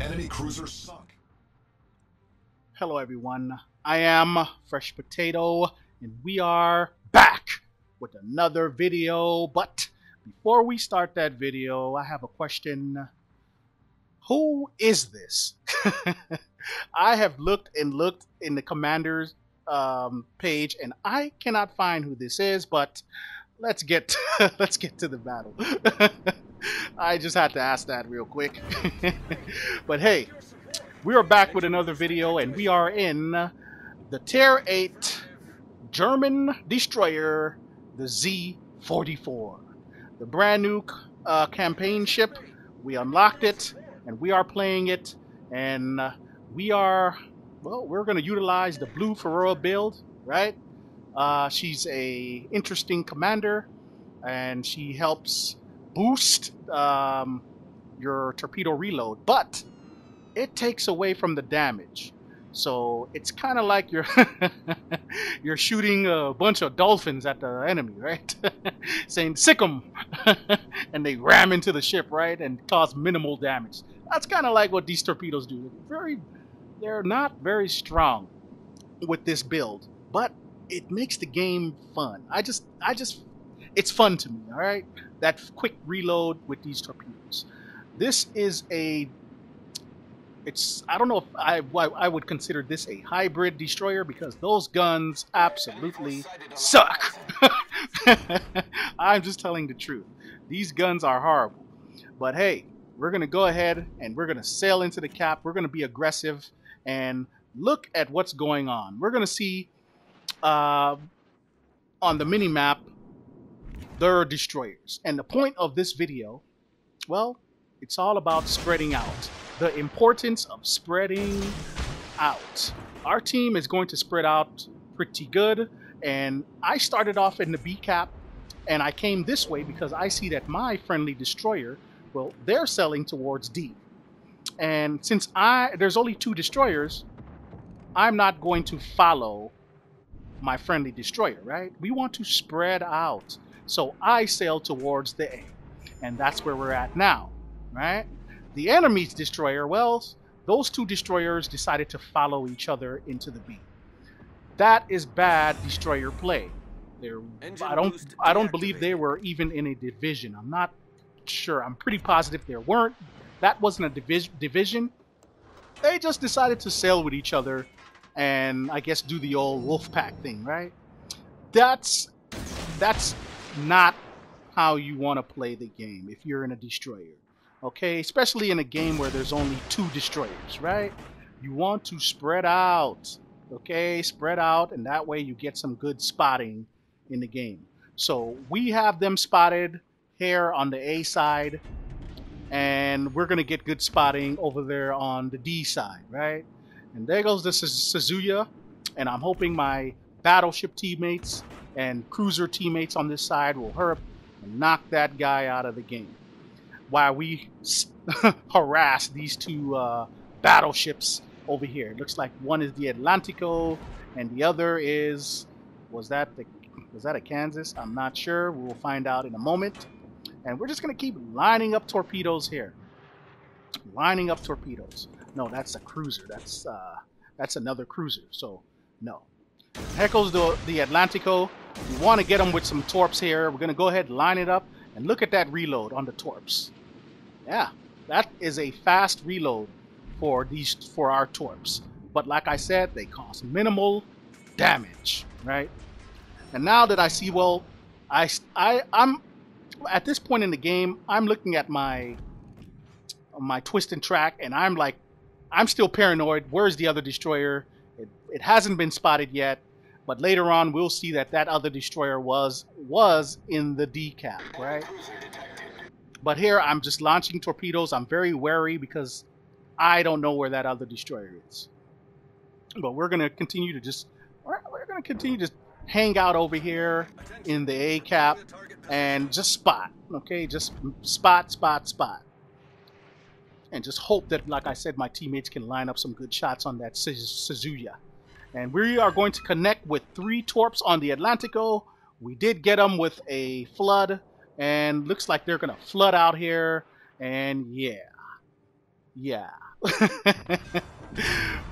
Enemy cruisers sunk. Hello everyone, I am Fresh Potato and we are back with another video. But before we start that video, I have a question. Who is this? I have looked and looked in the commander's page and I cannot find who this is, but let's get let's get to the battle. I just had to ask that real quick. But hey, we are back with another video, and we are in the Tier 8 German destroyer, the Z-44. The brand new campaign ship. We unlocked it, and we are playing it, and we're going to utilize the Blue Furiora build, right? She's a interesting commander, and she helps boost your torpedo reload, but it takes away from the damage. So it's kind of like you're you're shooting a bunch of dolphins at the enemy, right? Saying sick 'em, and they ram into the ship, right, and cause minimal damage. That's kind of like what these torpedoes do. They're not very strong with this build, but it makes the game fun. It's fun to me, all right? That quick reload with these torpedoes. This is I don't know if I would consider this a hybrid destroyer, because those guns absolutely suck. I'm just telling the truth. These guns are horrible. But hey, we're going to go ahead and we're going to sail into the cap. We're going to be aggressive and look at what's going on. We're going to see on the mini-map their destroyers. And the point of this video, well, it's all about spreading out. The importance of spreading out. Our team is going to spread out pretty good, and I started off in the B cap, and I came this way because I see that my friendly destroyer, well, they're sailing towards D. And since there's only 2 destroyers, I'm not going to follow my friendly destroyer, right? We want to spread out. So I sail towards the A, and that's where we're at now, right? The enemy's destroyer, well, those 2 destroyers decided to follow each other into the B. That is bad destroyer play. I don't believe they were even in a division. I'm not sure. I'm pretty positive there weren't. That wasn't a division. They just decided to sail with each other and I guess do the old wolf pack thing, right? That's not how you want to play the game if you're in a destroyer. Okay, especially in a game where there's only 2 destroyers, right? You want to spread out, okay? Spread out, and that way you get some good spotting in the game. So we have them spotted here on the A side, and we're going to get good spotting over there on the D side, right? And there goes the Suzuya, and I'm hoping my battleship teammates and cruiser teammates on this side will hurry up and knock that guy out of the game, while we harass these 2 battleships over here. It looks like one is the Atlantico and the other is, was that a Kansas? I'm not sure. We will find out in a moment. And we're just going to keep lining up torpedoes here. Lining up torpedoes. No, that's a cruiser. That's another cruiser. So no. Here goes the Atlantico. We want to get them with some torps here. We're going to go ahead and line it up. And look at that reload on the torps. Yeah, that is a fast reload for our torps. But like I said, they cause minimal damage, right? And now that I see, well, I'm at this point in the game, I'm looking at my twist and track, and I'm like, I'm still paranoid. Where's the other destroyer? It hasn't been spotted yet. But later on, we'll see that other destroyer was in the D cap, right? But here, I'm just launching torpedoes. I'm very wary because I don't know where that other destroyer is. But we're gonna continue to just hang out over here in the A cap and just spot, okay? Just spot, and just hope that, like I said, my teammates can line up some good shots on that Suzuya. And we are going to connect with 3 torps on the Atlantico. We did get them with a flood, and looks like they're going to flood out here. And yeah,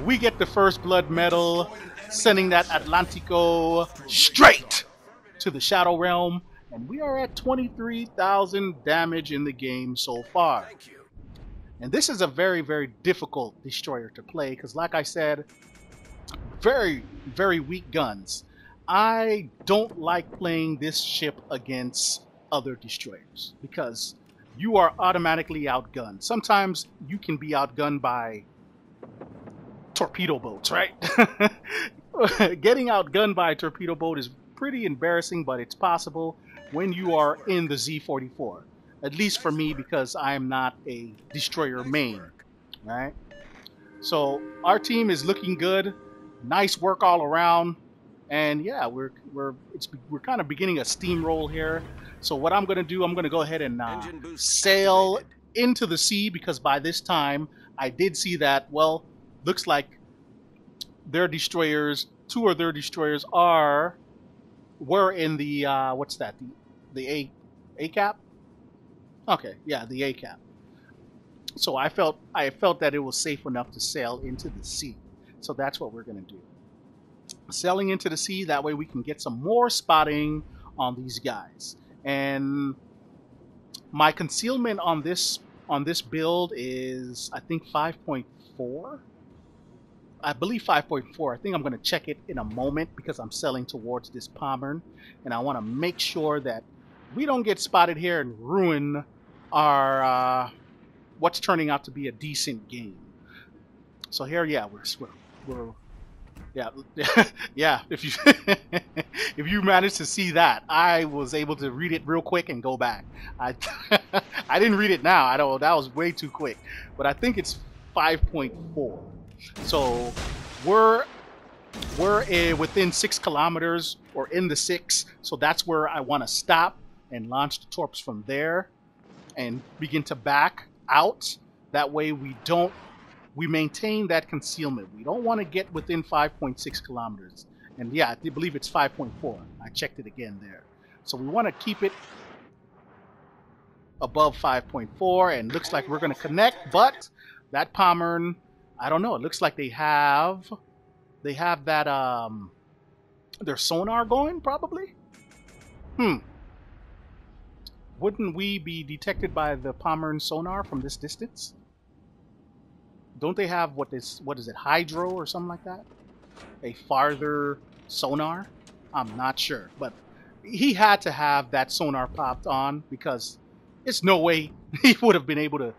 We get the first blood medal, sending that Atlantico straight to the Shadow Realm, and we are at 23,000 damage in the game so far. And this is a very, very difficult destroyer to play because, like I said, very, very weak guns. I don't like playing this ship against other destroyers because you are automatically outgunned. Sometimes you can be outgunned by torpedo boats, right? Getting outgunned by a torpedo boat is pretty embarrassing, but it's possible when you are in the Z-44. At least for me, because I am not a destroyer main, right? So our team is looking good. Nice work all around, and yeah, we're kind of beginning a steamroll here. So what I'm going to do, I'm going to go ahead and sail into the sea because by this time I did see that. Well, looks like their destroyers, two of their destroyers were in the what's that? The A cap. Okay, yeah, the A cap. So I felt that it was safe enough to sail into the sea. So that's what we're going to do. Sailing into the sea, that way we can get some more spotting on these guys. And my concealment on this build is, I think, 5.4. I believe 5.4. I think I'm going to check it in a moment because I'm sailing towards this Pommern, and I want to make sure that we don't get spotted here and ruin our what's turning out to be a decent game. So here, yeah, we're yeah, yeah. If you if you managed to see that, I was able to read it real quick and go back. I I didn't read it now. I don't. That was way too quick. But I think it's 5.4. So we're within 6 kilometers or in the 6. So that's where I want to stop and launch the torps from there and begin to back out. That way we maintain that concealment. We don't want to get within 5.6 kilometers. And yeah, I believe it's 5.4. I checked it again there. So we want to keep it above 5.4, and looks like we're going to connect, but that Pommern, I don't know. It looks like they have that their sonar going probably. Wouldn't we be detected by the Pommern sonar from this distance? Don't they have what is it, hydro or something like that? A farther sonar? I'm not sure, but he had to have that sonar popped on because it's no way he would have been able to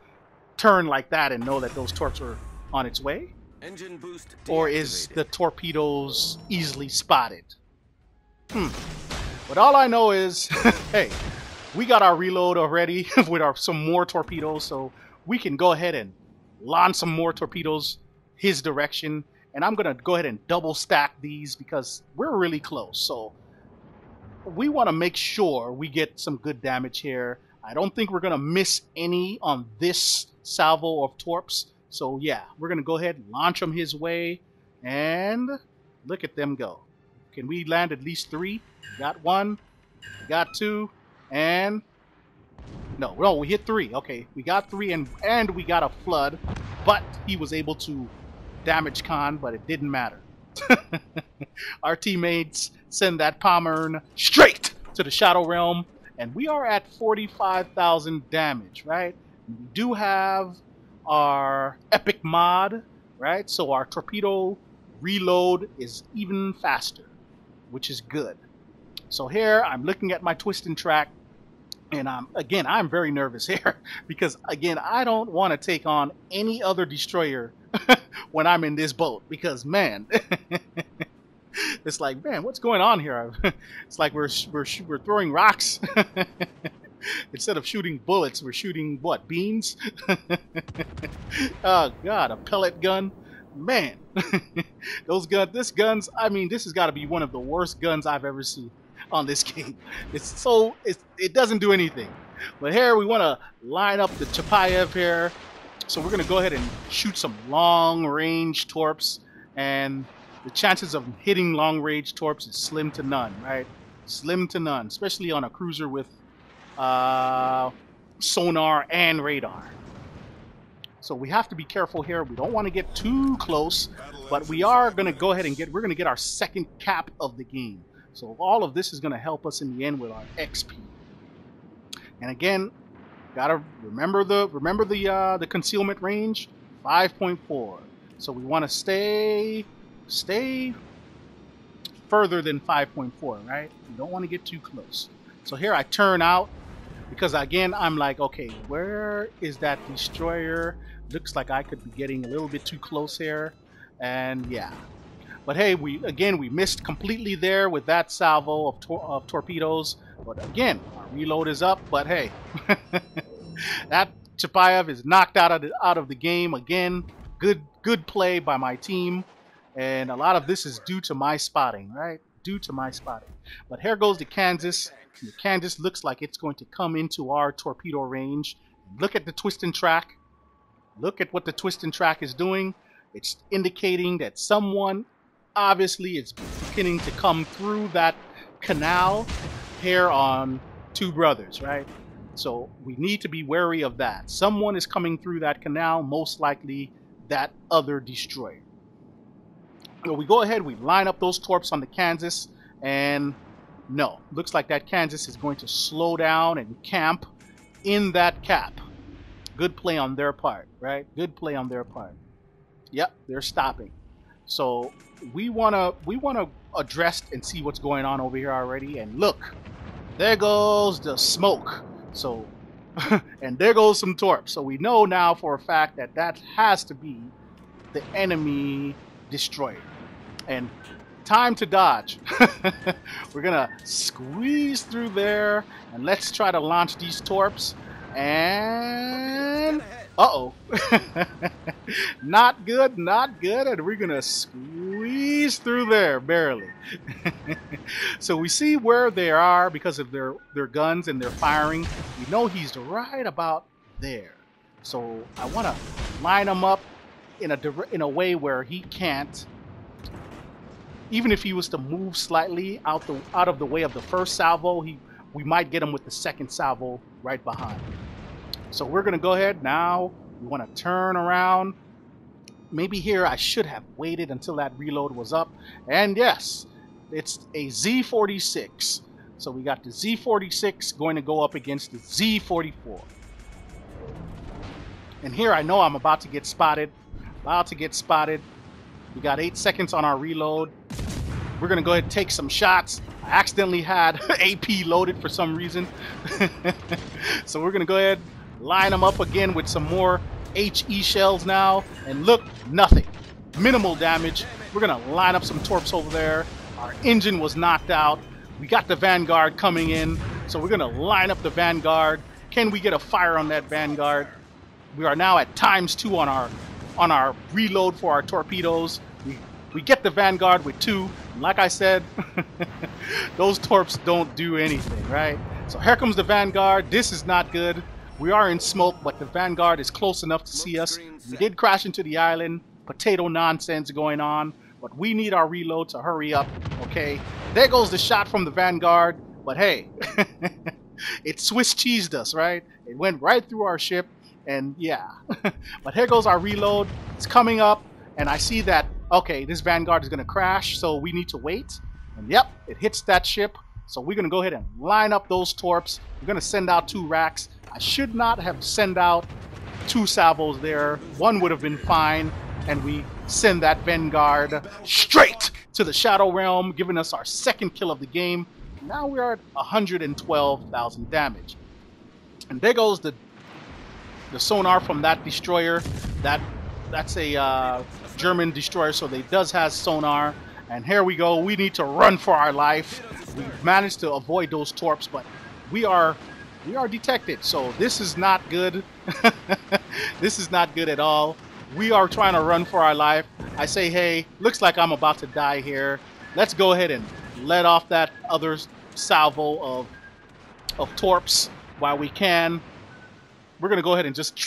turn like that and know that those torps were on its way. Engine boost deactivated. Or is the torpedoes easily spotted? But all I know is, hey, we got our reload already with some more torpedoes, so we can go ahead and launch some more torpedoes his direction. And I'm going to go ahead and double stack these because we're really close. So we want to make sure we get some good damage here. I don't think we're going to miss any on this salvo of torps. So yeah, we're going to go ahead and launch them his way. And look at them go. Can we land at least 3? Got 1. Got 2. And no, we hit 3. Okay, we got 3 and we got a flood, but he was able to damage Khan, but it didn't matter. Our teammates send that Pommern straight to the Shadow Realm, and we are at 45,000 damage, right? We do have our epic mod, right? So our torpedo reload is even faster, which is good. So here I'm looking at my twist and track, and I'm very nervous here because again, I don't want to take on any other destroyer when I'm in this boat because man, it's like, man, what's going on here? It's like we're throwing rocks. Instead of shooting bullets, we're shooting what, beans? Oh god, a pellet gun. Man, this guns, I mean, this has got to be one of the worst guns I've ever seen on this game. It doesn't do anything. But here we want to line up the Chapayev here. So we're going to go ahead and shoot some long-range torps, and the chances of hitting long-range torps is slim to none, right? Slim to none, especially on a cruiser with sonar and radar. So we have to be careful here. We don't want to get too close, but we are going to go ahead and we're going to get our second cap of the game. So all of this is going to help us in the end with our XP. And again, gotta remember the concealment range, 5.4. So we want to stay further than 5.4, right? We don't want to get too close. So here I turn out because again I'm like, okay, where is that destroyer? Looks like I could be getting a little bit too close here, and yeah. But hey, we missed completely there with that salvo of torpedoes. But again, our reload is up. But hey, that Chapayev is knocked out of the game again. Good play by my team, and a lot of this is due to my spotting, right? Due to my spotting. But here goes the Kansas. The Kansas looks like it's going to come into our torpedo range. Look at the twist and track. Look at what the twist and track is doing. It's indicating that someone obviously is beginning to come through that canal here on Two Brothers, right? So we need to be wary of that. Someone is coming through that canal, most likely that other destroyer. So we go ahead, we line up those torps on the Kansas, and no, looks like that Kansas is going to slow down and camp in that cap. Good play on their part, right? Good play on their part. Yep, they're stopping. So we wanna address and see what's going on over here already. And look, there goes the smoke. So and there goes some torps. So we know now for a fact that that has to be the enemy destroyer. And time to dodge. We're gonna squeeze through there and let's try to launch these torps. And uh-oh. Not good, not good. And we're gonna squeeze through there barely. So we see where they are because of their guns and their firing. We know he's right about there. So I want to line him up in a way where he can't. Even if he was to move slightly out of the way of the first salvo, we might get him with the second salvo right behind. So we're going to go ahead now. We want to turn around. Maybe here I should have waited until that reload was up. And yes, it's a Z-46. So we got the Z-46 going to go up against the Z-44. And here I know I'm about to get spotted. We got 8 seconds on our reload. We're going to go ahead and take some shots. I accidentally had AP loaded for some reason. So we're going to go ahead, line them up again with some more HE shells now. And look, nothing. Minimal damage. We're going to line up some torps over there. Our engine was knocked out. We got the Vanguard coming in. So we're going to line up the Vanguard. Can we get a fire on that Vanguard? We are now at ×2 on our reload for our torpedoes. We get the Vanguard with 2. And like I said, those torps don't do anything, right? So here comes the Vanguard. This is not good. We are in smoke, but the Vanguard is close enough to see us. We did crash into the island. Potato nonsense going on. But we need our reload to hurry up, okay? There goes the shot from the Vanguard. But hey, it Swiss cheesed us, right? It went right through our ship. And yeah, but here goes our reload. It's coming up, and I see that, okay, this Vanguard is going to crash, so we need to wait. And yep, it hits that ship. So we're going to go ahead and line up those torps. We're going to send out 2 racks. I should not have sent out 2 salvos there. 1 would have been fine. And we send that Vanguard straight to the Shadow Realm, giving us our second kill of the game. Now we are at 112,000 damage. And there goes the sonar from that destroyer. That's a German destroyer, so they does has sonar. And here we go. We need to run for our life. We managed to avoid those torps, but we are detected. So this is not good. This is not good at all. We are trying to run for our life. I say, hey, looks like I'm about to die here. Let's go ahead and let off that other salvo of torps while we can. We're going to go ahead and just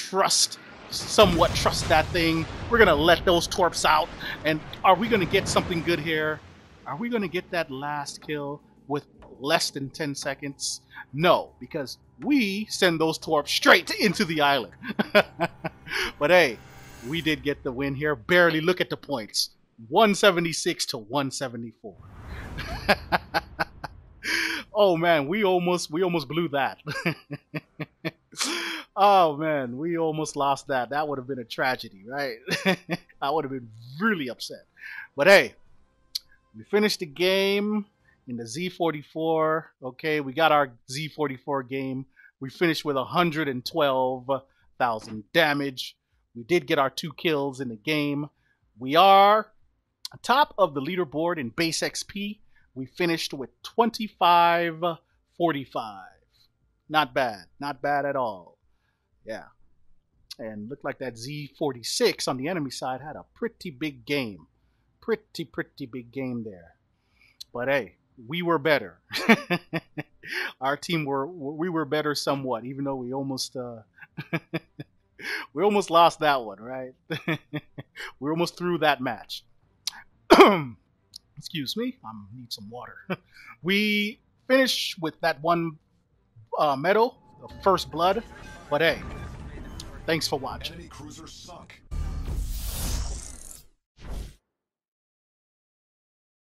somewhat trust that thing. We're going to let those torps out. And are we going to get something good here? Are we going to get that last kill with less than 10 seconds? No, because we send those torps straight into the island. But hey, we did get the win here. Barely. Look at the points. 176 to 174. Oh man, we almost blew that. Oh man, we almost lost that. That would have been a tragedy, right? I would have been really upset. But hey, we finished the game in the Z-44. Okay, we got our Z-44 game. We finished with 112,000 damage. We did get our 2 kills in the game. We are top of the leaderboard in base XP. We finished with 2545. Not bad. Not bad at all. Yeah. And looked like that Z-46 on the enemy side had a pretty big game. Pretty big game there. But hey, we were better. Our team we were better somewhat, even though we almost we almost lost that one, right? We almost threw that match. Excuse me, I need some water. We finished with that one medal, the first blood. But hey, thanks for watching. Enemy cruiser sunk.